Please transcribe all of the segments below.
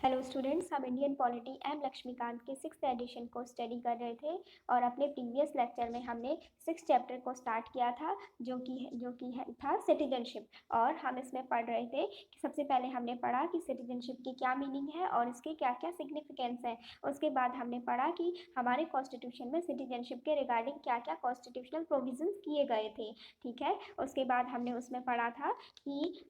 Hello students, हम Indian polity M Laxmikant के 6th addition को स्टडी कर रहे थे और अपने प्रीवियस लेक्चर में हमने 6 चैप्टर को स्टार्ट किया था जो कि था सिटीजनशिप। और हम इसमें पढ़ रहे थे कि सबसे पहले हमने पढ़ा कि सिटीजनशिप की क्या मीनिंग है और इसके क्या क्या सिग्निफिकेंस है। उसके बाद हमने पढ़ा कि हमारे कॉन्स्टिट्यूशन में सिटीजनशिप के रिगार्डिंग क्या क्या कॉन्स्टिट्यूशनल प्रोविजंस किए गए थे। ठीक है, उसके बाद हमने उसमें पढ़ा था कि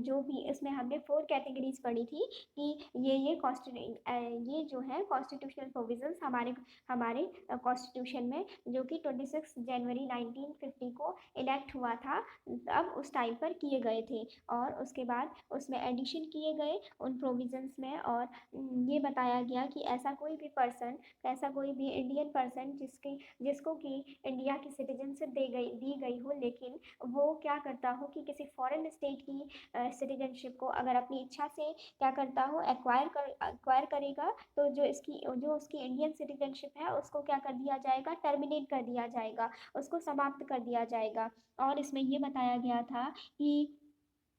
जो भी इसमें हमने 4 कैटेगरीज पढ़ी थी कि ये जो है कॉन्स्टिट्यूशनल प्रोविजंस हमारे हमारे कॉन्स्टिट्यूशन में जो कि 26 जनवरी 1950 को इलेक्ट हुआ था, अब उस टाइम पर किए गए थे। और उसके बाद उसमें एडिशन किए गए उन प्रोविजंस में और ये बताया गया कि ऐसा कोई भी इंडियन पर्सन जिसको कि इंडिया की सिटीजनशिप दी गई हो, लेकिन वो क्या करता हो कि किसी फॉरेन स्टेट की सिटीजनशिप को अगर अपनी इच्छा से क्या करता हो एक्वायर करेगा, तो जो उसकी इंडियन सिटीजनशिप है उसको क्या कर दिया जाएगा, टर्मिनेट कर दिया जाएगा, उसको समाप्त कर दिया जाएगा। और इसमें ये बताया गया था कि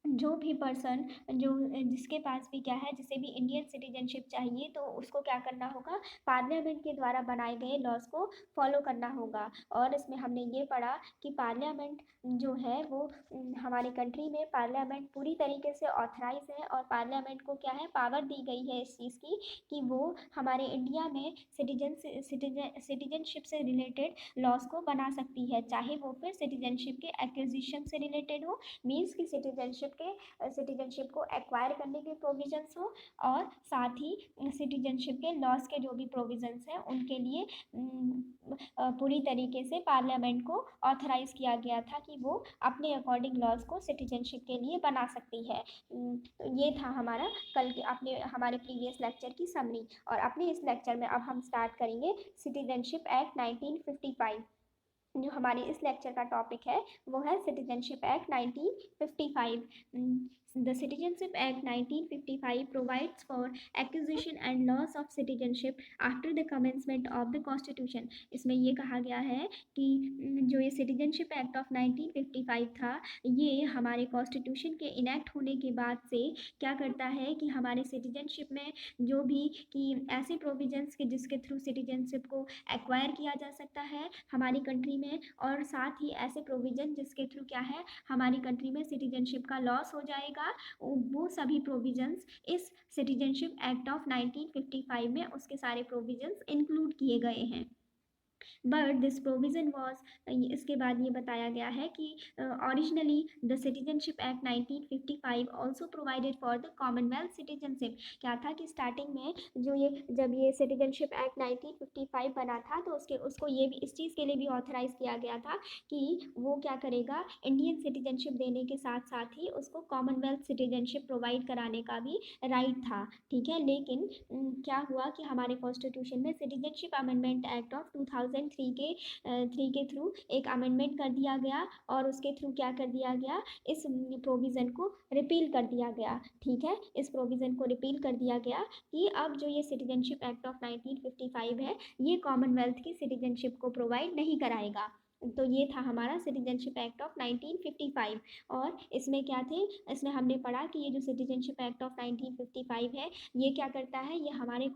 जो भी पर्सन जिसके पास भी क्या है, जिसे भी इंडियन सिटीजनशिप चाहिए, तो उसको क्या करना होगा, पार्लियामेंट के द्वारा बनाए गए लॉज को फॉलो करना होगा। और इसमें हमने ये पढ़ा कि पार्लियामेंट जो है वो हमारी कंट्री में पार्लियामेंट पूरी तरीके से ऑथराइज है और पार्लियामेंट को क्या है, पावर दी गई है इस चीज़ की कि वो हमारे इंडिया में सिटीजनशिप से रिलेटेड लॉज को बना सकती है, चाहे वो फिर सिटीजनशिप के एक्विजिशन से रिलेटेड हो, मीन्स की सिटीजनशिप को एक्वायर करने के प्रोविजंस हो, और साथ ही सिटीजनशिप के लॉस के जो भी प्रोविजंस हैं उनके लिए पूरी तरीके से पार्लियामेंट को ऑथराइज किया गया था कि वो अपने अकॉर्डिंग लॉज को सिटीजनशिप के लिए बना सकती है। तो ये था हमारा कल के हमारे प्रीवियस लेक्चर की समरी। और अपने इस लेक्चर में अब हम स्टार्ट करेंगे सिटीजनशिप एक्ट 1955। जो हमारे इस लेक्चर का टॉपिक है वो है citizenship act 1955। The Citizenship Act 1955 provides for acquisition and loss of citizenship after the commencement of the Constitution। इसमें ये कहा गया है कि जो ये सिटीजनशिप एक्ट ऑफ 1955 था, ये हमारे कॉन्स्टिट्यूशन के इनेक्ट होने के बाद से क्या करता है कि हमारे सिटीजनशिप में जो भी कि ऐसे प्रोविजंस के जिसके थ्रू सिटीजनशिप को एक्वायर किया जा सकता है हमारी कंट्री में, और साथ ही ऐसे प्रोविजन जिसके थ्रू क्या है हमारी कंट्री में सिटीजनशिप का लॉस हो जाएगा, वो सभी प्रोविजंस इस सिटीजनशिप एक्ट ऑफ 1955 में उसके सारे प्रोविजंस इंक्लूड किए गए हैं। बट दिस प्रोविजन वॉज, इसके बाद ये बताया गया है कि originally the citizenship act 1955 also provided for the Commonwealth citizenship. क्या था कि स्टार्टिंग में जब ये सिटीजनशिप एक्ट 1955 बना था, तो उसको ये भी इस चीज़ के लिए भी ऑथराइज किया गया था कि वो क्या करेगा, इंडियन सिटीजनशिप देने के साथ साथ ही उसको कॉमनवेल्थ सिटीजनशिप प्रोवाइड कराने का भी राइट था। ठीक है, लेकिन क्या हुआ कि हमारे कॉन्स्टिट्यूशन में सिटीजनशिप अमेंडमेंट एक्ट ऑफ 2003 के थ्रू एक अमेंडमेंट कर दिया गया और उसके थ्रू क्या कर दिया गया, इस प्रोविज़न को रिपील कर दिया गया। ठीक है, इस प्रोविज़न को रिपील कर दिया गया कि अब जो ये सिटीजनशिप एक्ट ऑफ 1955 है, ये कॉमनवेल्थ की सिटीजनशिप को प्रोवाइड नहीं कराएगा। तो ये था हमारा सिटीजनशिप एक्ट ऑफ 1955। और इसमें क्या थे, इसमें हमने पढ़ा कि ये जो सिटीजनशिप एक्ट ऑफ 1955 है, ये क्या करता है, ये हमारे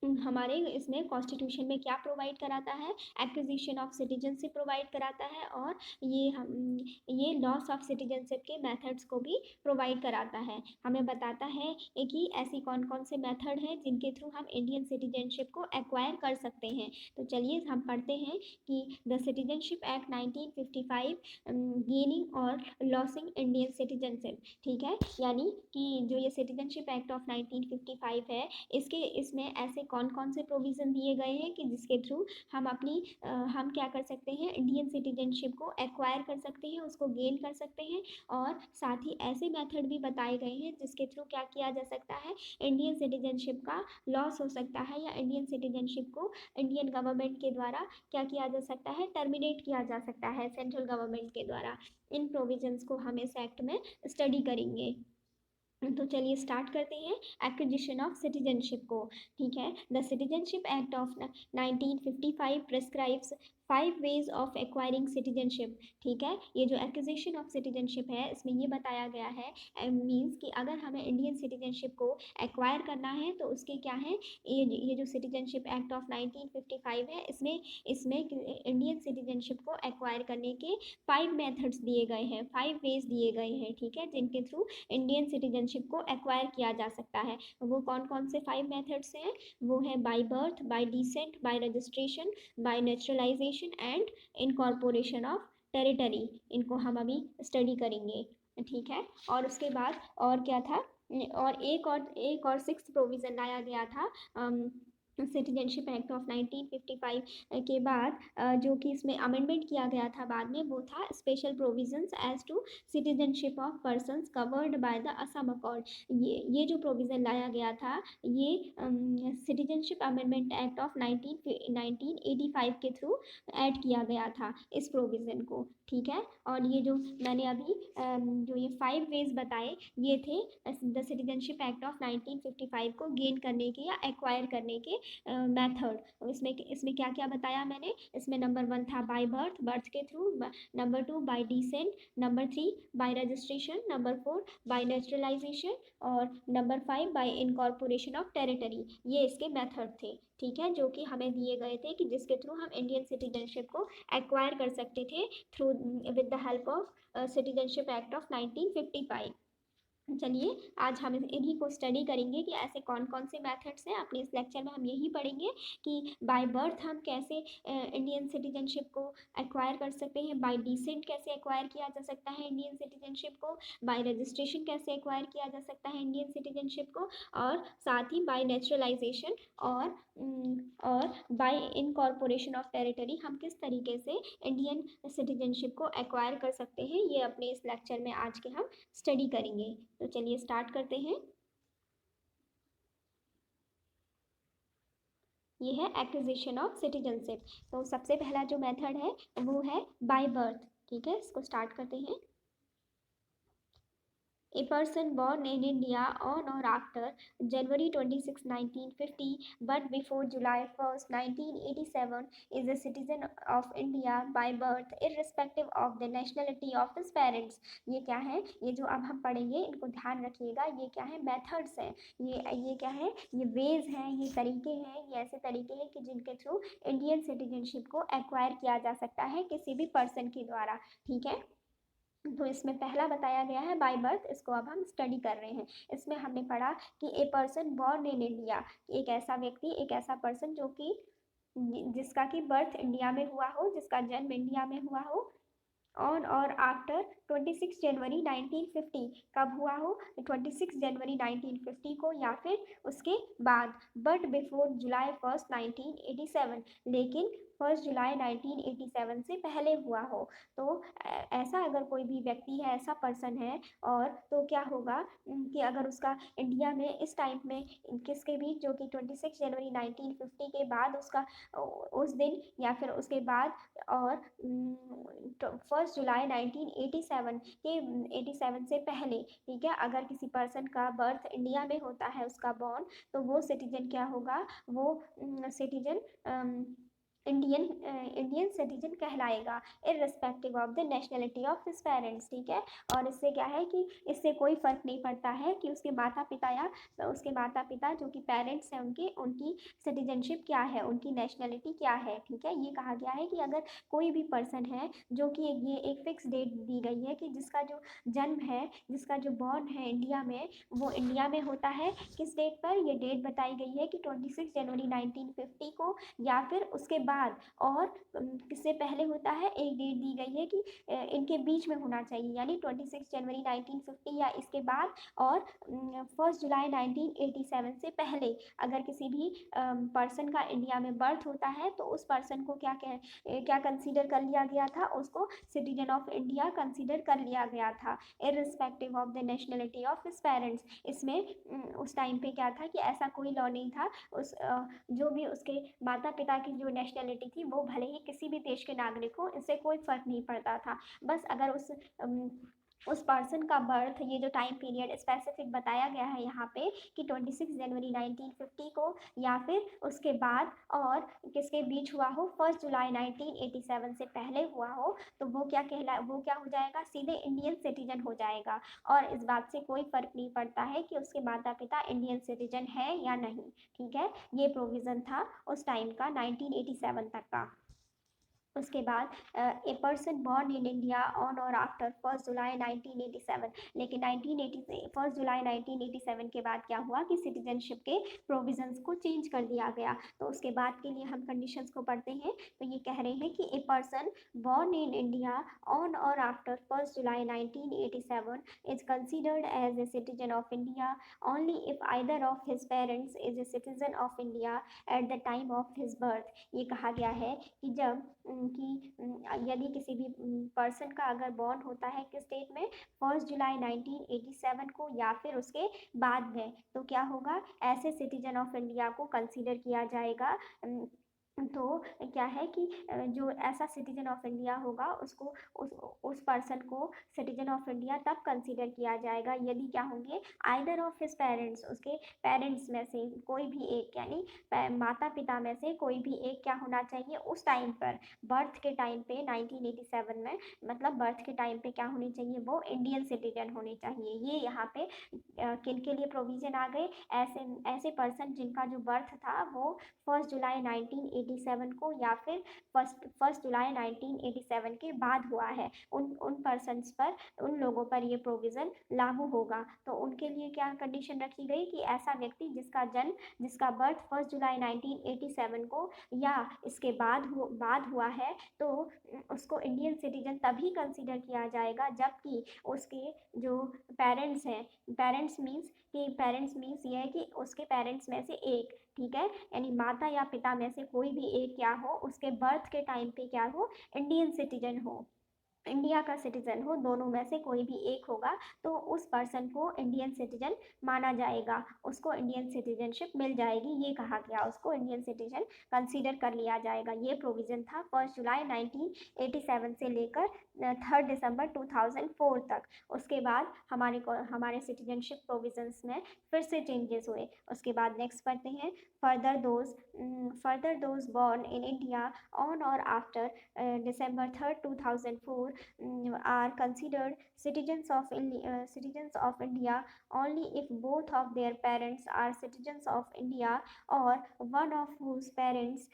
हमारे इसमें कॉन्स्टिट्यूशन में क्या प्रोवाइड कराता है, एक्विजिशन ऑफ सिटीजनशिप प्रोवाइड कराता है, और ये लॉस ऑफ सिटीजनशिप के मेथड्स को भी प्रोवाइड कराता है। हमें बताता है कि ऐसी कौन कौन से मेथड हैं जिनके थ्रू हम इंडियन सिटीजनशिप को एक्वायर कर सकते हैं। तो चलिए हम पढ़ते हैं कि द सिटीजनशिप एक्ट 1955 गेनिंग और लॉसिंग इंडियन सिटीजनशिप। ठीक है, यानी कि जो ये सिटीजनशिप एक्ट ऑफ 1955 है, इसमें ऐसे कौन कौन से प्रोविज़न दिए गए हैं कि जिसके थ्रू हम क्या कर सकते हैं, इंडियन सिटीजनशिप को एक्वायर कर सकते हैं, उसको गेन कर सकते हैं। और साथ ही ऐसे मेथड भी बताए गए हैं जिसके थ्रू क्या किया जा सकता है, इंडियन सिटीजनशिप का लॉस हो सकता है, या इंडियन सिटीजनशिप को इंडियन गवर्नमेंट के द्वारा क्या किया जा सकता है, टर्मिनेट किया जा सकता है सेंट्रल गवर्नमेंट के द्वारा। इन प्रोविजंस को हम इस एक्ट में स्टडी करेंगे। तो चलिए स्टार्ट करते हैं एक्विजिशन ऑफ सिटीजनशिप को। ठीक है, the citizenship act of 1955 prescribes 5 ways of acquiring citizenship. ठीक है, ये जो एक्विजिशन ऑफ सिटीजनशिप है इसमें ये बताया गया है मीन्स कि अगर हमें इंडियन सिटीजनशिप को एक्वायर करना है तो उसके क्या है, ये जो सिटीजनशिप एक्ट ऑफ 1955 है इसमें इसमें इंडियन सिटीजनशिप को एक्वायर करने के 5 मेथड्स दिए गए हैं, 5 वेज दिए गए हैं। ठीक है, जिनके थ्रू इंडियन सिटीजनशिप को एक्वायर किया जा सकता है। वो कौन कौन से 5 मेथड्स हैं? वो है by birth, bye decent, bye registration, bye naturalisation and incorporation of territory. इनको हम अभी स्टडी करेंगे। ठीक है, और उसके बाद और क्या था, और एक और 6th प्रोविज़न लाया गया था सिटीजनशिप एक्ट ऑफ 1955 के बाद, जो कि इसमें अमेंडमेंट किया गया था बाद में, वो था special provisions as to citizenship of persons covered by the Assam accord. ये जो प्रोविज़न लाया गया था ये सिटीजनशिप अमेंडमेंट एक्ट ऑफ 1985 के थ्रू ऐड किया गया था इस प्रोविज़न को। ठीक है, और ये जो मैंने अभी जो ये 5 वेज बताए ये थे द सिटीजनशिप एक्ट ऑफ 1955 को गेन करने के या एक्वायर करने के मेथड। इसमें क्या क्या बताया मैंने? इसमें नंबर 1 था बाय बर्थ, बर्थ के through, number 2 by descent, number 3 by registration, number 4 by naturalisation और number 5 by incorporation of territory. ये इसके मेथड थे। ठीक है, जो कि हमें दिए गए थे कि जिसके थ्रू हम इंडियन सिटीजनशिप को एक्वायर कर सकते थे through with the help of citizenship act of 1955। चलिए आज हम इन्हीं को स्टडी करेंगे कि ऐसे कौन कौन से मेथड्स हैं। अपने इस लेक्चर में हम यही पढ़ेंगे कि बाय बर्थ हम कैसे इंडियन सिटीजनशिप को एक्वायर कर सकते हैं, बाय डिसेंट कैसे एक्वायर किया जा सकता है इंडियन सिटीजनशिप को, बाय रजिस्ट्रेशन कैसे एक्वायर किया जा सकता है इंडियन सिटीजनशिप को, और साथ ही बाय नेचुरलाइजेशन और बाय इनकॉर्पोरेशन ऑफ टेरिटरी हम किस तरीके से इंडियन सिटीजनशिप को एक्वायर कर सकते हैं, ये अपने इस लेक्चर में आज के हम स्टडी करेंगे। तो चलिए स्टार्ट करते हैं। ये है एक्विजिशन ऑफ सिटीजनशिप। तो सबसे पहला जो मेथड है वो है बाय बर्थ। ठीक है, इसको स्टार्ट करते हैं। A person born in India on or after January 26, 1950, but before July 1st, 1987, is a citizen of India by birth, irrespective of the nationality of his parents. ये क्या है? ये जो अब हम पढ़ेंगे इनको ध्यान रखिएगा। ये क्या है? मेथड्स हैं। ये क्या है? ये वेज हैं, ये तरीके हैं, ये ऐसे तरीके हैं कि जिनके थ्रू इंडियन सिटीजनशिप को एक्वायर किया जा सकता है किसी भी पर्सन के द्वारा। ठीक है, तो इसमें पहला बताया गया है बाय बर्थ। इसको अब हम स्टडी कर रहे हैं। इसमें हमने पढ़ा कि a person born in India, एक ऐसा व्यक्ति, एक ऐसा पर्सन जो कि जिसका कि बर्थ इंडिया में हुआ हो, जिसका जन्म इंडिया में हुआ हो, ऑन और आफ्टर 26 जनवरी 1950, कब हुआ हो? 26 जनवरी 1950 को या फिर उसके बाद, बट बिफोर जुलाई 1st 1987, लेकिन 1 जुलाई 1987 से पहले हुआ हो। तो ऐसा अगर कोई भी व्यक्ति है, ऐसा पर्सन है, और तो क्या होगा कि अगर उसका इंडिया में इस टाइम में किसके भी, जो कि 26 जनवरी 1950 के बाद उसका उस दिन या फिर उसके बाद, और 1 जुलाई 1987 के 87 से पहले, ठीक है, अगर किसी पर्सन का बर्थ इंडिया में होता है, उसका बॉर्न, तो वो सिटीजन क्या होगा? वो सिटीजन इंडियन सिटीजन कहलाएगा, irrespective of the nationality of his parents. ठीक है, और इससे क्या है कि इससे कोई फ़र्क नहीं पड़ता है कि उसके माता पिता या उसके माता पिता जो कि पेरेंट्स हैं उनके, उनकी सिटीजनशिप क्या है, उनकी नेशनलिटी क्या है। ठीक है, ये कहा गया है कि अगर कोई भी पर्सन है जो कि ये एक फिक्स डेट दी गई है कि जिसका जो जन्म है, जिसका जो बॉर्न है इंडिया में, वो इंडिया में होता है किस डेट पर? ये डेट बताई गई है कि 26 जनवरी 1950 को या फिर उसके बाद, और किससे पहले होता है? एक डेट दी गई है कि इनके बीच में होना चाहिए, यानी 26 जनवरी 1950 या इसके बाद, और 1 जुलाई 1987 से पहले अगर किसी भी पर्सन का इंडिया में बर्थ होता है तो उस पर्सन को क्या कंसीडर कर लिया गया था? उसको सिटीजन ऑफ इंडिया कंसीडर कर लिया गया था, irrespective of the nationality of his parents. इसमें उस टाइम पे क्या था कि ऐसा कोई लॉ नहीं था, उस जो भी उसके माता पिता की जो नेशनलिटी थी वो भले ही किसी भी देश के नागरिक हो, इससे कोई फ़र्क नहीं पड़ता था। बस अगर उस उस पर्सन का बर्थ, ये जो टाइम पीरियड स्पेसिफिक बताया गया है यहाँ पे कि 26 जनवरी 1950 को या फिर उसके बाद और किसके बीच हुआ हो, 1 जुलाई 1987 से पहले हुआ हो, तो वो क्या हो जाएगा, सीधे इंडियन सिटीजन हो जाएगा। और इस बात से कोई फर्क नहीं पड़ता है कि उसके माता पिता इंडियन सिटीजन है या नहीं। ठीक है, ये प्रोविज़न था उस टाइम का, 1987 तक का। उसके बाद ए person born in India on or after 1 July 1987, लेकिन 1 जुलाई 1987 के बाद क्या हुआ कि सिटीजनशिप के प्रोविजंस को चेंज कर दिया गया। तो उसके बाद के लिए हम कंडीशंस को पढ़ते हैं। तो ये कह रहे हैं कि a person born in India on or after 1 July 1987 is considered as a citizen of India only if either of his parents is a citizen of India at the time of his birth। ये कहा गया है कि जब यदि किसी भी person का अगर बॉर्न होता है किस डेट में, 1 जुलाई 1987 को या फिर उसके बाद में, तो क्या होगा, ऐसे सिटीजन ऑफ इंडिया को कंसीडर किया जाएगा। तो क्या है कि जो ऐसा सिटीजन ऑफ इंडिया होगा उसको उस पर्सन को सिटीजन ऑफ इंडिया तब कंसीडर किया जाएगा यदि क्या होंगे, आइदर ऑफ हिज पेरेंट्स, उसके पेरेंट्स में से कोई भी एक, यानी माता पिता में से कोई भी एक क्या होना चाहिए उस टाइम पर, बर्थ के टाइम पे 1987 में, मतलब बर्थ के टाइम पे क्या होनी चाहिए, वो इंडियन सिटीजन होनी चाहिए। ये यहाँ पे किन के लिए प्रोविज़न आ गए, ऐसे ऐसे पर्सन जिनका जो बर्थ था वो 1 जुलाई 1987 को या फिर फर्स्ट जुलाई 1987 के बाद हुआ है, उन पर्सनस पर, उन लोगों पर ये प्रोविज़न लागू होगा। तो उनके लिए क्या कंडीशन रखी गई कि ऐसा व्यक्ति जिसका बर्थ 1 जुलाई 1987 को या इसके बाद हुआ है, तो उसको इंडियन सिटीजन तभी कंसीडर किया जाएगा जबकि उसके जो पेरेंट्स हैं, पेरेंट्स मीन्स ये है कि उसके पेरेंट्स में से एक, ठीक है, यानी माता या पिता में से कोई भी एक क्या हो, उसके बर्थ के टाइम पे क्या हो, इंडियन सिटीजन हो, इंडिया का सिटीजन हो, दोनों में से कोई भी एक होगा, तो उस पर्सन को इंडियन सिटीजन माना जाएगा, उसको इंडियन सिटीजनशिप मिल जाएगी। ये कहा गया, उसको इंडियन सिटीजन कंसीडर कर लिया जाएगा। ये प्रोविज़न था 1 जुलाई 1987 से लेकर 3 दिसंबर 2004 तक। उसके बाद हमारे सिटीजनशिप प्रोविजंस में फिर से चेंजेस हुए। उसके बाद नेक्स्ट पढ़ते हैं, further those born in India on or after December 3rd 2004 are considered citizens of India only if both of their parents are citizens of India or one of whose parents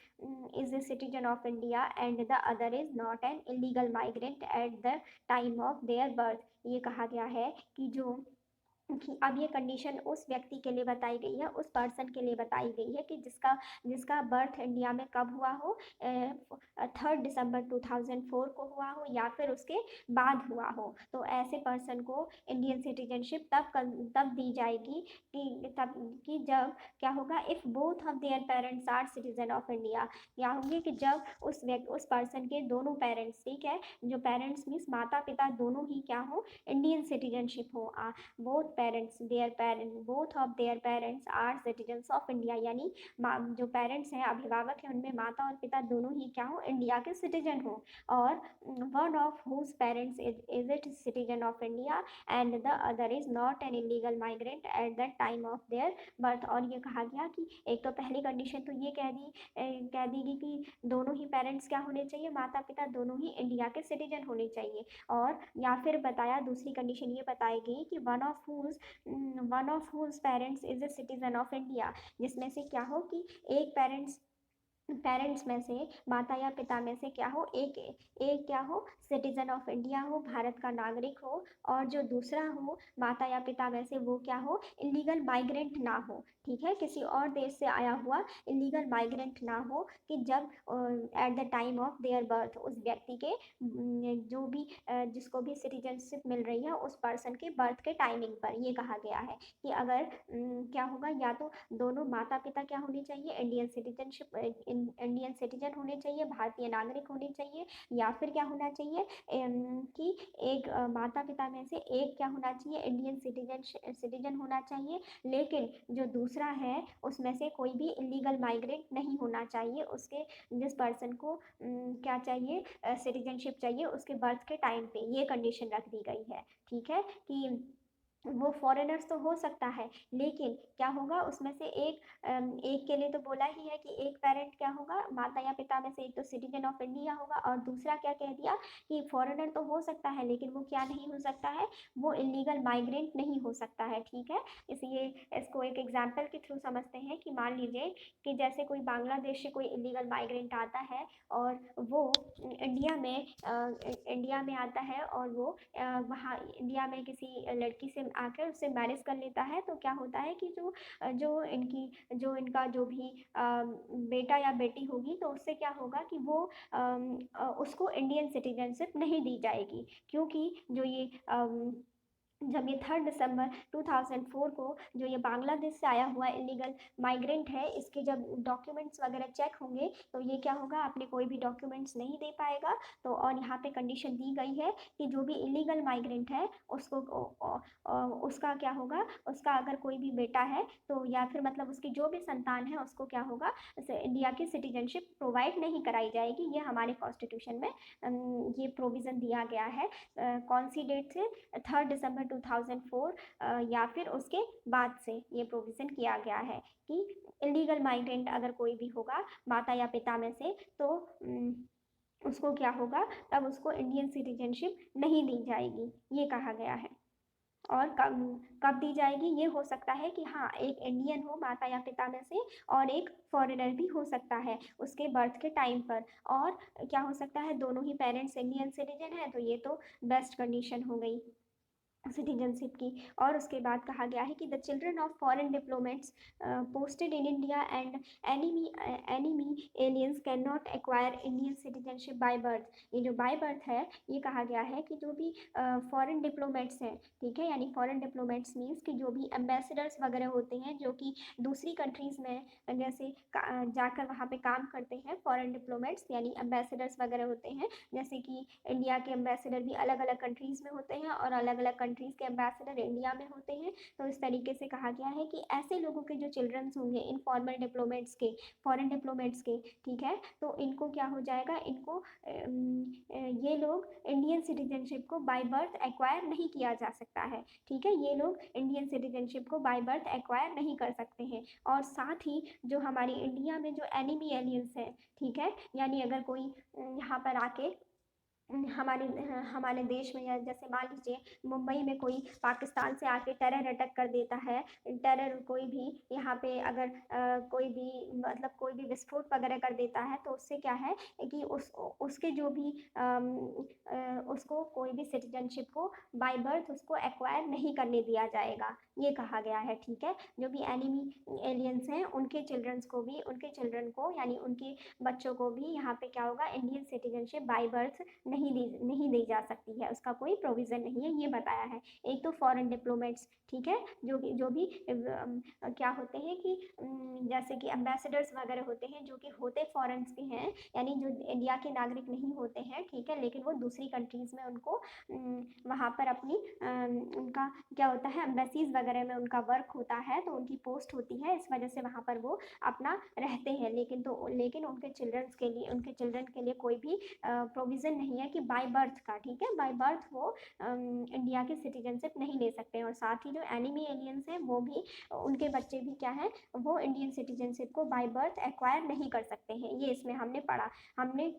is a citizen of India and the other is not an illegal migrant at the time of their birth। ये कहा गया है कि अब ये condition उस व्यक्ति के लिए बताई गई है, उस पर्सन के लिए बताई गई है कि जिसका बर्थ इंडिया में कब हुआ हो, 3 दिसंबर 2004 को हुआ हो या फिर उसके बाद हुआ हो। तो ऐसे पर्सन को इंडियन सिटीजनशिप तब दी जाएगी कि जब क्या होगा, if both of their parents are citizen of India, क्या होंगे कि जब उस पर्सन के दोनों पेरेंट्स, ठीक है, जो पेरेंट्स मीन्स माता पिता दोनों ही क्या हो, इंडियन सिटीजनशिप हो, both of their parents are citizens of India, यानी जो पेरेंट्स हैं, अभिभावक हैं, उनमें माता और पिता दोनों ही क्या हो, इंडिया के सिटीजन हो, और one of whose parents is it citizen of India and the other is not an illegal migrant at the time of their birth. और ये कहा गया कि एक तो पहली कंडीशन तो ये कह दी कि दोनों ही पेरेंट्स क्या होने चाहिए, माता पिता दोनों ही इंडिया के सिटीजन होने चाहिए, और या फिर बताया दूसरी कंडीशन ये बताई गई कि one of whose parents is a citizen of India, जिसमें से क्या हो कि एक पेरेंट्स में से, माता या पिता में से क्या हो, एक क्या हो, सिटीजन ऑफ इंडिया हो, भारत का नागरिक हो, और जो दूसरा हो माता या पिता में से वो क्या हो, इलीगल माइग्रेंट ना हो, ठीक है, किसी और देश से आया हुआ इलीगल माइग्रेंट ना हो, कि जब eight the time of their birth उस व्यक्ति के जो भी जिसको भी सिटीजनशिप मिल रही है उस पर्सन के बर्थ के टाइमिंग पर। ये कहा गया है कि अगर क्या होगा, या तो दोनों माता पिता क्या होनी चाहिए, इंडियन सिटीजन होने चाहिए, भारतीय नागरिक होने चाहिए, या फिर क्या होना चाहिए कि एक माता पिता में से एक क्या होना चाहिए, इंडियन सिटीजन होना चाहिए। लेकिन जो दूसरा है उसमें से कोई भी इलीगल माइग्रेंट नहीं होना चाहिए। उसके जिस पर्सन को क्या चाहिए, सिटीजनशिप चाहिए, उसके बर्थ के टाइम पे ये कंडीशन रख दी गई है। ठीक है कि वो फॉरेनर्स तो हो सकता है, लेकिन क्या होगा उसमें से एक के लिए तो बोला ही है कि एक पेरेंट क्या होगा, माता या पिता में से एक तो सिटीजन ऑफ इंडिया होगा, और दूसरा क्या कह दिया कि फॉरेनर तो हो सकता है लेकिन वो क्या नहीं हो सकता है, वो इलीगल माइग्रेंट नहीं हो सकता है। ठीक है, इसलिए इसको एक एग्जाम्पल के थ्रू समझते हैं कि मान लीजिए कि जैसे कोई बांग्लादेश से कोई इलीगल माइग्रेंट आता है और वो इंडिया में आता है, और वो वहाँ इंडिया में किसी लड़की से आकर उससे मैरिज कर लेता है, तो क्या होता है कि जो इनका जो भी बेटा या बेटी होगी, तो उससे क्या होगा कि वो उसको इंडियन सिटीजनशिप नहीं दी जाएगी, क्योंकि जो ये जब ये 3 दिसंबर 2004 को जो ये बांग्लादेश से आया हुआ इलीगल माइग्रेंट है, इसके जब डॉक्यूमेंट्स वगैरह चेक होंगे तो ये क्या होगा, आपने कोई भी डॉक्यूमेंट्स नहीं दे पाएगा। तो और यहाँ पे कंडीशन दी गई है कि जो भी इलीगल माइग्रेंट है उसको उसका क्या होगा, उसका अगर कोई भी बेटा है तो या फिर मतलब उसकी जो भी संतान है उसको क्या होगा, इंडिया की सिटीजनशिप प्रोवाइड नहीं कराई जाएगी। ये हमारे कॉन्स्टिट्यूशन में ये प्रोविज़न दिया गया है। कौन सी डेट से, 3 दिसंबर 2004 या फिर उसके बाद से ये प्रोविज़न किया गया है कि इलीगल माइग्रेंट अगर कोई भी होगा माता या पिता में से, तो उसको क्या होगा, तब उसको इंडियन सिटीजनशिप नहीं दी जाएगी, ये कहा गया है। और कब कब दी जाएगी, ये हो सकता है कि हाँ, एक इंडियन हो माता या पिता में से और एक फॉरेनर भी हो सकता है उसके बर्थ के टाइम पर, और क्या हो सकता है दोनों ही पेरेंट्स इंडियन सिटीजन है, तो ये तो बेस्ट कंडीशन हो गई सिटीजनशिप की। और उसके बाद कहा गया है कि the children of foreign diplomats posted in India and enemy aliens can not acquire Indian citizenship by birth. ये जो बाय बर्थ है, ये कहा गया है कि जो भी फॉरेन डिप्लोमेट्स हैं, ठीक है, यानी फॉरेन डिप्लोमेट्स मीन्स कि जो भी एम्बेसडर्स वगैरह होते हैं जो कि दूसरी कंट्रीज़ में जैसे जाकर वहाँ पे काम करते हैं, फॉरेन डिप्लोमेट्स यानी एम्बेसडर्स वगैरह होते हैं, जैसे कि इंडिया के एम्बेसडर भी अलग अलग कंट्रीज़ में होते हैं और अलग अलग कंट्रीज़ के एम्बेसडर इंडिया में होते हैं। तो इस तरीके से कहा गया है कि ऐसे लोगों के जो चिल्ड्रंस होंगे इनफॉर्मल डिप्लोमेट्स के, फॉरेन डिप्लोमेट्स के, ठीक है, तो इनको क्या हो जाएगा, इनको ये लोग इंडियन सिटीजनशिप को बाय बर्थ एक्वायर नहीं किया जा सकता है। ठीक है, ये लोग इंडियन सिटीजनशिप को बाय बर्थ एक्वायर नहीं कर सकते हैं। और साथ ही जो हमारी इंडिया में जो एनिमी एलियंस हैं, ठीक है, यानी अगर कोई यहाँ पर आके हमारे हमारे देश में, या जैसे मान लीजिए मुंबई में कोई पाकिस्तान से आके टेरर अटैक कर देता है, टेरर कोई भी यहाँ पे अगर कोई भी मतलब कोई भी विस्फोट वगैरह कर देता है, तो उससे क्या है कि उसके जो भी उसको कोई भी सिटीजनशिप को बाय बर्थ उसको एक्वायर नहीं करने दिया जाएगा, ये कहा गया है। ठीक है, जो भी एनिमी एलियंस हैं उनके चिल्ड्रंस को भी, उनके चिल्ड्रन को यानी उनके बच्चों को भी यहाँ पे क्या होगा, इंडियन सिटीजनशिप बाय बर्थ नहीं दी जा सकती है, उसका कोई प्रोविज़न नहीं है, ये बताया है। एक तो फॉरेन डिप्लोमेट्स, ठीक है, जो भी क्या होते हैं कि जैसे कि एम्बेसडर्स वगैरह होते हैं जो कि होते फॉरेन्स के हैं, यानी जो इंडिया के नागरिक नहीं होते हैं, ठीक है, लेकिन वो दूसरी कंट्रीज़ में उनको वहाँ पर अपनी उनका क्या होता है, एम्बेसीज वगैरह में उनका वर्क होता है, तो उनकी पोस्ट होती है, इस वजह से वहाँ पर वो अपना रहते हैं, लेकिन उनके चिल्ड्रन के लिए कोई भी प्रोविज़न नहीं है कि बाय बर्थ का, ठीक है, बाय बर्थ वो इंडिया की सिटीजनशिप नहीं ले सकते हैं। और साथ ही जो एनिमी एलियंस हैं वो भी, उनके बच्चे भी क्या है, वो इंडियन सिटीजनशिप को बाय बर्थ एक्वायर नहीं कर सकते हैं। ये इसमें हमने पढ़ा। हमने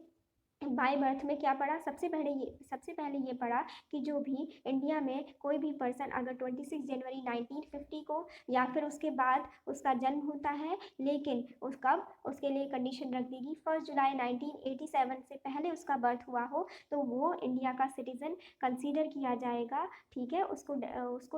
बाय बर्थ में क्या पढ़ा, सबसे पहले ये पढ़ा कि जो भी इंडिया में कोई भी पर्सन अगर 26 जनवरी 1950 को या फिर उसके बाद उसका जन्म होता है, लेकिन उसके लिए कंडीशन रख देगी 1 जुलाई 1987 से पहले उसका बर्थ हुआ हो, तो वो इंडिया का सिटीज़न कंसीडर किया जाएगा। ठीक है, उसको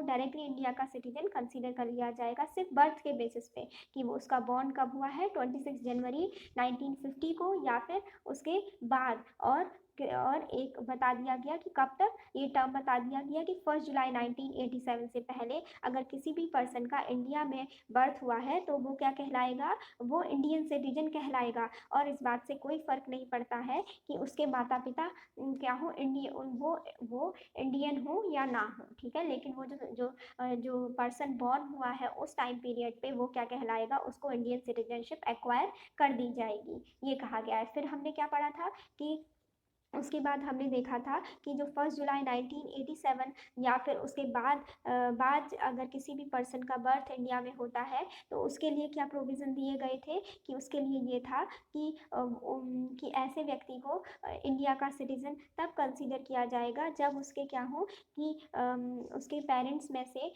डायरेक्टली इंडिया का सिटीज़न कंसीडर कर लिया जाएगा सिर्फ बर्थ के बेसिस पे, कि वो उसका बॉर्न कब हुआ है, 26 जनवरी 1950 को या फिर उसके बाद। और और एक बता दिया गया कि कब तक, ये टर्म बता दिया गया कि 1 जुलाई 1987 से पहले अगर किसी भी पर्सन का इंडिया में बर्थ हुआ है तो वो क्या कहलाएगा, वो इंडियन सिटीजन कहलाएगा। और इस बात से कोई फर्क नहीं पड़ता है कि उसके माता पिता क्या हो, वो इंडियन हो या ना हो, ठीक है। लेकिन वो जो पर्सन बॉर्न हुआ है उस टाइम पीरियड पे वो क्या कहलाएगा, उसको इंडियन सिटीजनशिप एक्वायर कर दी जाएगी, ये कहा गया है। फिर हमने क्या पढ़ा था कि उसके बाद हमने देखा था कि जो 1 जुलाई 1987 या फिर उसके बाद अगर किसी भी पर्सन का बर्थ इंडिया में होता है तो उसके लिए क्या प्रोविज़न दिए गए थे, कि उसके लिए ये था कि ऐसे व्यक्ति को इंडिया का सिटीज़न तब कंसीडर किया जाएगा जब उसके क्या हो कि उसके पेरेंट्स में से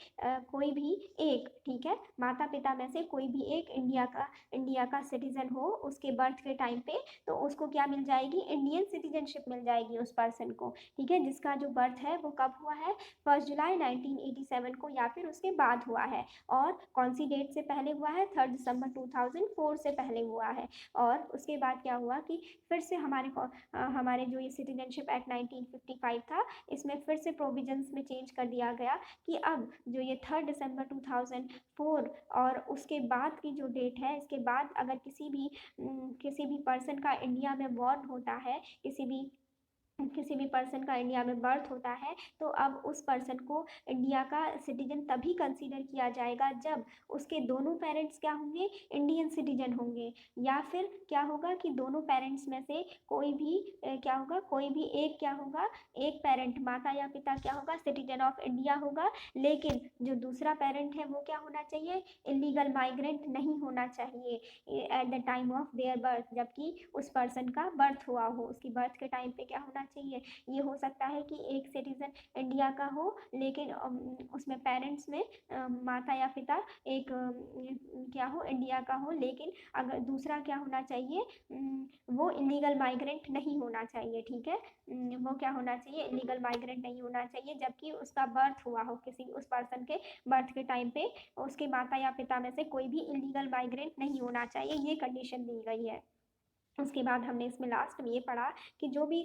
कोई भी एक, ठीक है, माता पिता में से कोई भी एक इंडिया का सिटीज़न हो उसके बर्थ के टाइम पे, तो उसको क्या मिल जाएगी, इंडियन सिटीजनशिप मिल जाएगी उस पर्सन को, ठीक है, जिसका जो बर्थ है वो कब हुआ है, 1 जुलाई 1987 को या फिर उसके बाद हुआ है। और कौन सी डेट से पहले हुआ है, 3 दिसंबर 2004 से पहले हुआ है। और उसके बाद क्या हुआ कि फिर से हमारे जो ये सिटीजनशिप एक्ट 1955 था, इसमें फिर से प्रोविजंस में चेंज कर दिया गया कि अब जो ये 3 दिसंबर 2004 और उसके बाद की जो डेट है, इसके बाद अगर किसी भी पर्सन का इंडिया में बॉर्न होता है, किसी भी पर्सन का इंडिया में बर्थ होता है, तो अब उस पर्सन को इंडिया का सिटीजन तभी कंसीडर किया जाएगा जब उसके दोनों पेरेंट्स क्या होंगे, इंडियन सिटीजन होंगे, या फिर क्या होगा कि दोनों पेरेंट्स में से कोई भी क्या होगा, कोई भी एक क्या होगा, एक पेरेंट, माता या पिता क्या होगा, सिटीजन ऑफ इंडिया होगा, लेकिन जो दूसरा पेरेंट है वो क्या होना चाहिए, इलीगल माइग्रेंट नहीं होना चाहिए eight the time of their birth, जबकि उस पर्सन का बर्थ हुआ हो, उसकी बर्थ के टाइम पे क्या होना चाहिए, ये हो सकता है कि एक सिटीजन इंडिया का हो लेकिन उसमें पेरेंट्स में माता या पिता एक क्या हो, इंडिया का हो, लेकिन अगर दूसरा क्या होना चाहिए, वो इलीगल माइग्रेंट नहीं होना चाहिए, ठीक है, वो क्या होना चाहिए, इलीगल माइग्रेंट नहीं होना चाहिए, जबकि उसका बर्थ हुआ हो, किसी उस पर्सन के बर्थ के टाइम पे उसके माता या पिता में से कोई भी इलीगल माइग्रेंट नहीं होना चाहिए, ये कंडीशन दी गई है। उसके बाद हमने इसमें लास्ट में ये पढ़ा कि जो भी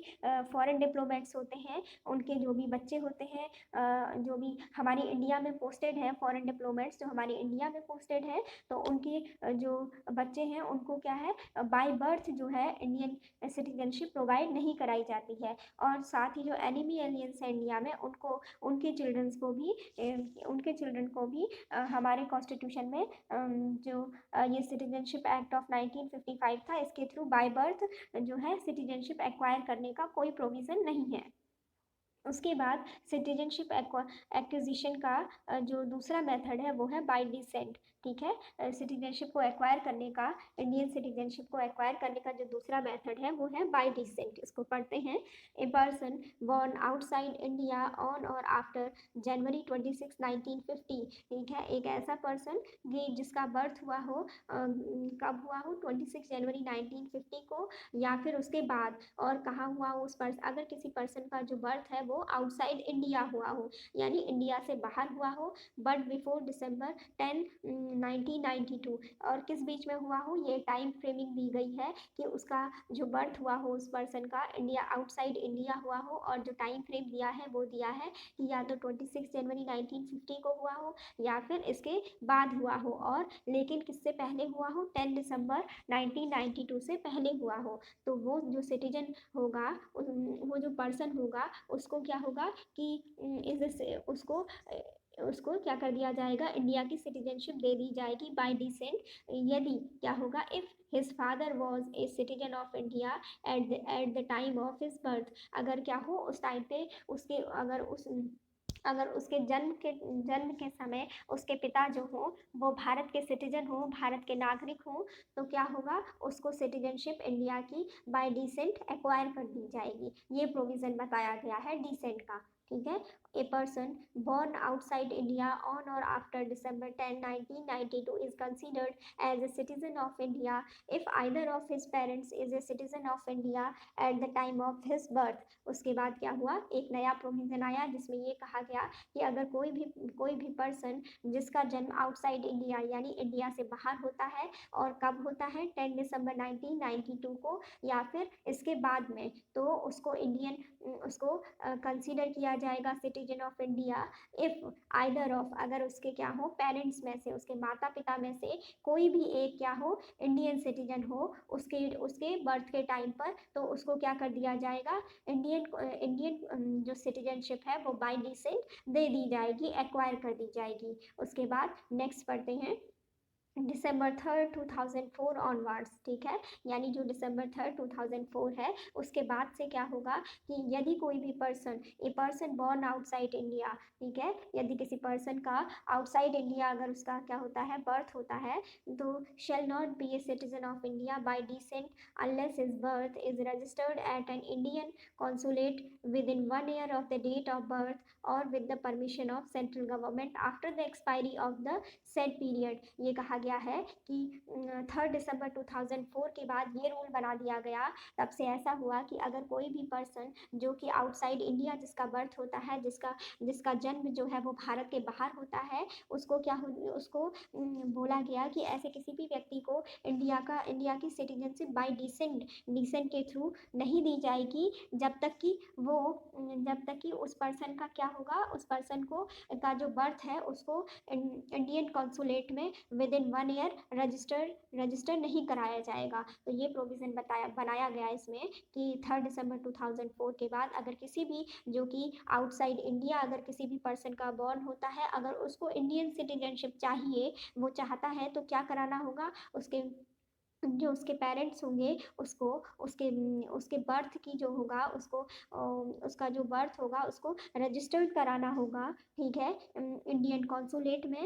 फॉरेन डिप्लोमेट्स होते हैं, उनके जो भी बच्चे होते हैं, जो भी हमारी इंडिया में पोस्टेड हैं, फॉरेन डिप्लोमेट्स जो हमारी इंडिया में पोस्टेड हैं, तो उनके जो बच्चे हैं उनको क्या है, बाय बर्थ जो है इंडियन सिटीजनशिप प्रोवाइड नहीं कराई जाती है। और साथ ही जो एनिमी एलियंस हैं इंडिया में, उनके चिल्ड्रन को भी हमारे कॉन्स्टिट्यूशन में जो ये सिटीजनशिप एक्ट ऑफ 1955 था, इसके थ्रू बाय बर्थ जो है सिटीजनशिप एक्वायर करने का कोई प्रोविज़न नहीं है। उसके बाद सिटीजनशिप एक्विजिशन का जो दूसरा मेथड है वो है बाय डिसेंट, ठीक है, सिटीजनशिप को एक्वायर करने का, इंडियन सिटीजनशिप को एक्वायर करने का जो दूसरा मेथड है वो है बाय डिसेंट। इसको पढ़ते हैं, ए person born outside India on or after जनवरी 26, 1950, ठीक है, एक ऐसा पर्सन जिसका बर्थ हुआ हो कब हुआ हो, 26 जनवरी 1950 को या फिर उसके बाद, और कहाँ हुआ हो उस पर्सन, अगर किसी पर्सन का जो बर्थ है वो आउटसाइड इंडिया हुआ हो, यानी इंडिया से बाहर हुआ हो, बट बिफोर December 10, 1992, और किस बीच में हुआ हो, ये टाइम फ्रेमिंग दी गई है कि उसका जो बर्थ हुआ हो उस पर्सन का इंडिया, आउटसाइड इंडिया हुआ हो, और जो टाइम फ्रेम दिया है वो दिया है कि या तो 26 जनवरी 1950 को हुआ हो या फिर इसके बाद हुआ हो, और लेकिन किससे पहले हुआ हो, 10 दिसंबर 1992 से पहले हुआ हो। तो वो जो सिटीजन होगा, वो जो पर्सन होगा, उसको क्या होगा कि उसको क्या कर दिया जाएगा, इंडिया की सिटीजनशिप दे दी जाएगी बाय डिसेंट, यदि क्या होगा, if his father was a citizen of India at the time of his birth, अगर क्या हो उस टाइम पे उसके अगर उसके जन्म के समय उसके पिता जो हो वो भारत के सिटीजन हो, भारत के नागरिक हो, तो क्या होगा, उसको सिटीजनशिप इंडिया की बाय डिसेंट एक्वायर कर दी जाएगी। ये प्रोविज़न बताया गया है डिसेंट का, ठीक है। A person born outside India on or after December 10, 1992 is considered as a citizen of India if either of his parents is a citizen of India at the time of his birth. उसके बाद क्या हुआ, एक नया provision आया जिसमें ये कहा गया कि अगर कोई भी पर्सन जिसका जन्म आउटसाइड इंडिया यानी इंडिया से बाहर होता है और कब होता है 10 दिसंबर 1992 को या फिर इसके बाद में, तो उसको उसको कंसीडर किया जाएगा citizen of India if either of, अगर उसके क्या हो पेरेंट्स में से, उसके माता पिता में से कोई भी एक क्या हो इंडियन सिटीजन हो उसके उसके बर्थ के टाइम पर, तो उसको क्या कर दिया जाएगा, इंडियन जो सिटीजनशिप है वो बाय डिसेंट दे दी जाएगी, एक्वायर कर दी जाएगी। उसके बाद नेक्स्ट पढ़ते हैं December 3, 2004 ऑनवर्ड्स, ठीक है, यानी जो December 3, 2004 है उसके बाद से क्या होगा कि यदि कोई भी पर्सन, ए पर्सन बॉर्न आउटसाइड इंडिया, ठीक है, यदि किसी पर्सन का आउटसाइड इंडिया अगर उसका क्या होता है बर्थ होता है, तो shall not be A citizen of India by decent unless his birth is registered eight an Indian consulate with in 1 year of the date of birth or with the permission of central government after the expiry of the said period। ये कहा गया है कि 3 दिसंबर 2004 के बाद ये rule बना दिया गया, तब से ऐसा हुआ कि अगर कोई भी पर्सन जो कि आउटसाइड इंडिया जिसका बर्थ होता है, जिसका जन्म जो है वो भारत के बाहर होता है, उसको उसको बोला गया कि ऐसे किसी भी व्यक्ति को इंडिया की सिटीजनशिप बाय डिसेंट के थ्रू नहीं दी जाएगी जब तक कि उस पर्सन का क्या होगा, उस पर्सन को का जो बर्थ है उसको इंडियन कॉन्सुलेट में विद इन 1 year रजिस्टर नहीं कराया जाएगा। तो ये प्रोविज़न बनाया गया इसमें कि 3 दिसंबर 2004 के बाद अगर किसी भी जो कि आउटसाइड इंडिया अगर किसी भी पर्सन का बॉर्न होता है, अगर उसको इंडियन सिटीजनशिप चाहिए, वो चाहता है, तो क्या कराना होगा, जो उसके पेरेंट्स होंगे उसको उसके बर्थ की जो होगा उसको उसका जो बर्थ होगा उसको रजिस्टर्ड कराना होगा, ठीक है, इंडियन कॉन्सुलेट में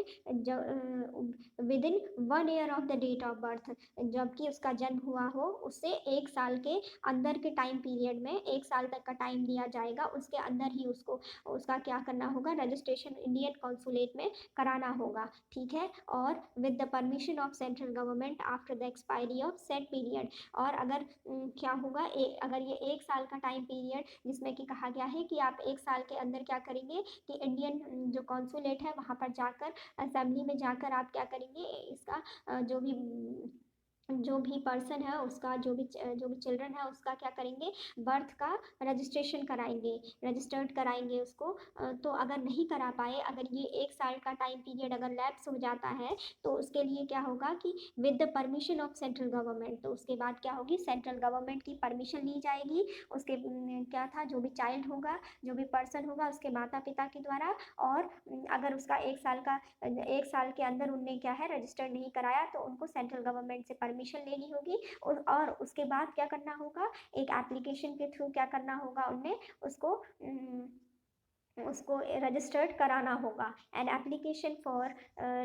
within 1 year of the date of birth, जबकि उसका जन्म हुआ हो उससे 1 साल के अंदर के टाइम पीरियड में, 1 साल तक का टाइम दिया जाएगा, उसके अंदर ही उसका क्या करना होगा, रजिस्ट्रेशन इंडियन कॉन्सुलेट में कराना होगा, ठीक है, और with the permission of central government after the expiry of set period. और अगर क्या होगा, अगर ये 1 साल का टाइम पीरियड जिसमें कि कहा गया है कि आप 1 साल के अंदर क्या करेंगे कि इंडियन जो कॉन्सुलेट है वहाँ पर जाकर असेंबली में जाकर आप क्या करेंगे, इसका जो भी पर्सन है उसका जो भी चिल्ड्रन है उसका क्या करेंगे, बर्थ का रजिस्टर्ड कराएंगे उसको। तो अगर नहीं करा पाए, अगर ये 1 साल का टाइम पीरियड अगर लैप्स हो जाता है, तो उसके लिए क्या होगा कि with the permission of central government, तो उसके बाद क्या होगी, सेंट्रल गवर्नमेंट की परमिशन ली जाएगी उसके क्या था, जो भी चाइल्ड होगा, जो भी पर्सन होगा उसके माता पिता के द्वारा, और अगर उसका 1 साल के अंदर उनने क्या है रजिस्टर नहीं कराया, तो उनको सेंट्रल गवर्नमेंट से परमिशन लेनी होगी, और उसके बाद क्या करना होगा, एक एप्लीकेशन के थ्रू क्या करना होगा, उनने उसको रजिस्टर्ड कराना होगा। An application for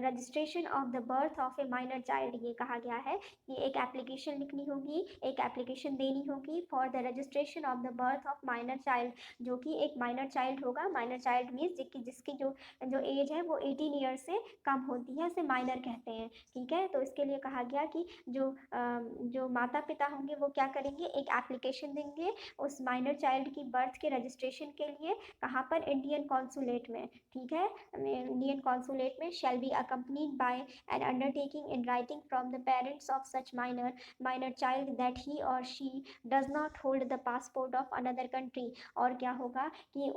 registration of the birth of A minor child, ये कहा गया है कि एक एप्लीकेशन लिखनी होगी, एक एप्लीकेशन देनी होगी for the registration of the birth of minor child, जो कि एक माइनर चाइल्ड होगा। माइनर चाइल्ड मीन्स जिसकी जो एज है वो 18 ईयर्स से कम होती है, उसे माइनर कहते हैं, ठीक है। तो इसके लिए कहा गया कि जो माता पिता होंगे वो क्या करेंगे, एक एप्लीकेशन देंगे उस माइनर चाइल्ड की बर्थ के रजिस्ट्रेशन के लिए, कहाँ पर, इंडियन कॉन्सुलेट में, ठीक है, इंडियन कॉन्सुलेट में, shall be accompanied by an undertaking in writing from the parents of such minor child that he or she does not hold the passport of another country. और क्या होगा कि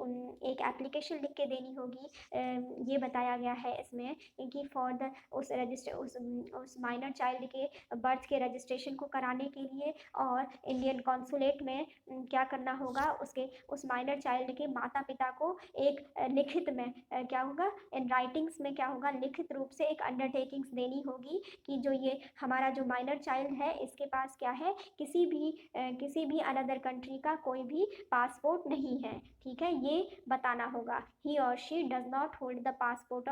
एक application लिख के देनी होगी, ये बताया गया है इसमें कि फॉर द उस माइनर चाइल्ड के बर्थ के रजिस्ट्रेशन को कराने के लिए, और इंडियन कॉन्सुलेट में क्या करना होगा, उस माइनर चाइल्ड के माता पिता को एक लिखित में क्या होगा, इन राइटिंग्स में क्या होगा, लिखित रूप से एक अंडरटेकिंग्स देनी होगी कि जो ये हमारा जो माइनर चाइल्ड है इसके पास क्या है, किसी भी अनदर कंट्री का कोई भी पासपोर्ट नहीं है, ठीक है, ये बताना होगा। ही or she does not hold the passport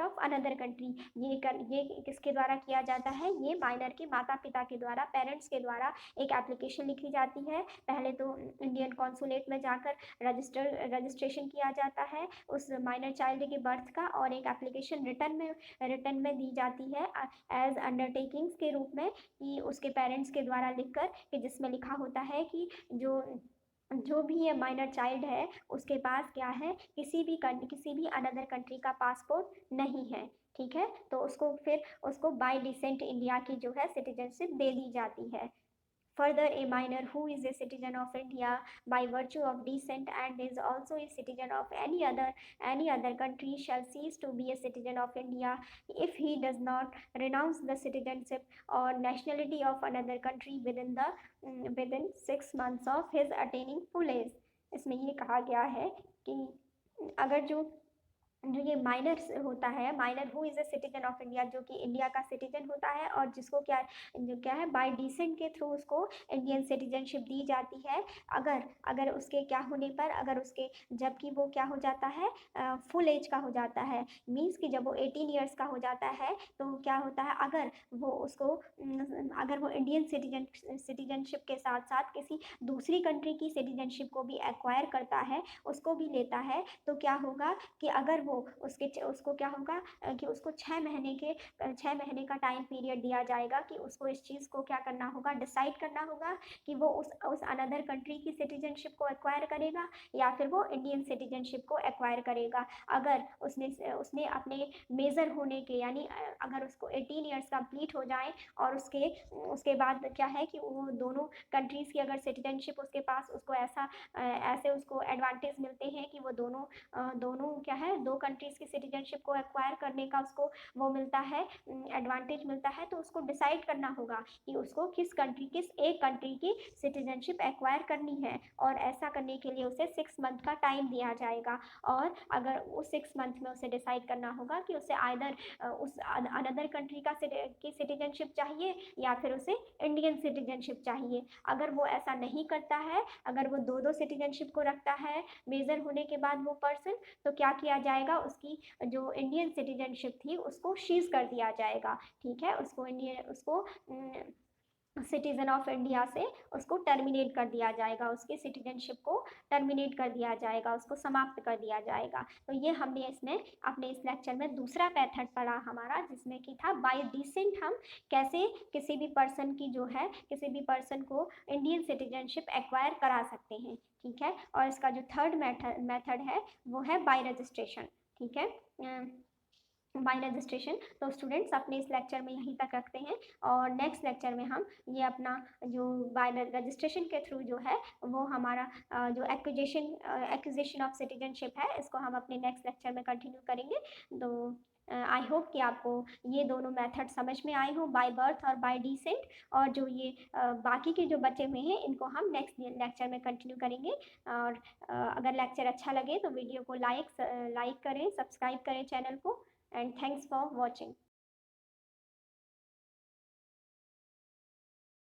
of another country. ये किसके द्वारा किया जाता है, ये माइनर के माता पिता के द्वारा, पेरेंट्स के द्वारा एक एप्लीकेशन लिखी जाती है, पहले तो इंडियन कॉन्सुलेट में जाकर रजिस्ट्रेशन किया जाता है उस माइनर चाइल्ड के बर्थ का, और एक एप्लीकेशन रिटर्न में दी जाती है एज अंडरटेकिंग्स के रूप में, कि उसके पेरेंट्स के द्वारा लिखकर, कि जिसमें लिखा होता है कि जो भी ये माइनर चाइल्ड है उसके पास क्या है, किसी भी अनदर कंट्री का पासपोर्ट नहीं है। ठीक है, तो उसको बाय डिसेंट इंडिया की जो है सिटीजनशिप दे दी जाती है। Further, a minor who is a citizen of India by virtue of descent and is also a citizen of any other country shall cease to be a citizen of India if he does not renounce the citizenship or nationality of another country within 6 months of his attaining full age। इसमें ये कहा गया है कि अगर जो ये minor होता है, minor who is a citizen of India, जो कि इंडिया का सिटीजन होता है और जिसको क्या है बाय डिसेंट के थ्रू उसको इंडियन सिटीजनशिप दी जाती है। अगर उसके क्या होने पर, अगर उसके जबकि वो क्या हो जाता है, फुल एज का हो जाता है, मीन्स कि जब वो 18 ईयर्स का हो जाता है तो क्या होता है, अगर वो इंडियन सिटीजनशिप के साथ साथ किसी दूसरी कंट्री की सिटीजनशिप को भी एक्वायर करता है, उसको भी लेता है, तो क्या होगा कि अगर वो उसको क्या होगा कि उसको 6 महीने का टाइम पीरियड दिया जाएगा कि उसको इस चीज़ को क्या करना होगा, डिसाइड करना होगा कि वो उस अनदर कंट्री की सिटीजनशिप को एक्वायर करेगा या फिर वो इंडियन सिटीजनशिप को एक्वायर करेगा। अगर उसने अपने मेजर होने के, यानी अगर उसको 18 ईयर्स कंप्लीट हो जाए और उसके बाद क्या है कि वो दोनों कंट्रीज़ की अगर सिटीजनशिप उसके पास, उसको ऐसे उसको एडवांटेज मिलते हैं कि वो दोनों क्या है, दो कंट्रीज़ की सिटीजनशिप को एक्वायर करने का उसको वो मिलता है, एडवांटेज मिलता है, तो उसको डिसाइड करना होगा कि उसको किस एक कंट्री की सिटीजनशिप एक्वायर करनी है, और ऐसा करने के लिए उसे 6 मंथ का टाइम दिया जाएगा। और अगर उस 6 मंथ में उसे डिसाइड करना होगा कि उसे आइदर उस अनदर कंट्री की सिटीजनशिप चाहिए या फिर उसे इंडियन सिटीजनशिप चाहिए। अगर वो ऐसा नहीं करता है, अगर वो दो सिटीजनशिप को रखता है मेजर होने के बाद वो पर्सन, तो क्या किया जाएगा, उसकी जो इंडियन सिटीजनशिप थी उसको सीज कर दिया जाएगा। ठीक है, उसको सिटीजन ऑफ इंडिया से उसको टर्मिनेट कर दिया जाएगा, उसकी सिटीजनशिप को टर्मिनेट कर दिया जाएगा, उसको समाप्त कर दिया जाएगा। तो ये हमने अपने इस लेक्चर में दूसरा मेथड पढ़ा हमारा, जिसमें कि था बाय डिसेंट हम कैसे किसी भी पर्सन को इंडियन सिटीजनशिप एक्वायर करा सकते हैं। ठीक है, और इसका जो थर्ड मेथड है वो है बाय रजिस्ट्रेशन। ठीक है, बाय रजिस्ट्रेशन। तो स्टूडेंट्स अपने इस लेक्चर में यहीं तक रखते हैं, और नेक्स्ट लेक्चर में हम ये अपना जो बाय रजिस्ट्रेशन के थ्रू जो है वो हमारा जो एक्विजिशन ऑफ सिटीजनशिप है, इसको हम अपने नेक्स्ट लेक्चर में कंटिन्यू करेंगे। तो आई होप कि आपको ये दोनों मेथड समझ में आए हो, बाय बर्थ और बाय डिसेंट, और जो ये बाकी के जो बचे हुए हैं इनको हम नेक्स्ट लेक्चर में कंटिन्यू करेंगे। और अगर लेक्चर अच्छा लगे तो वीडियो को लाइक करें, सब्सक्राइब करें चैनल को, and thanks for watching।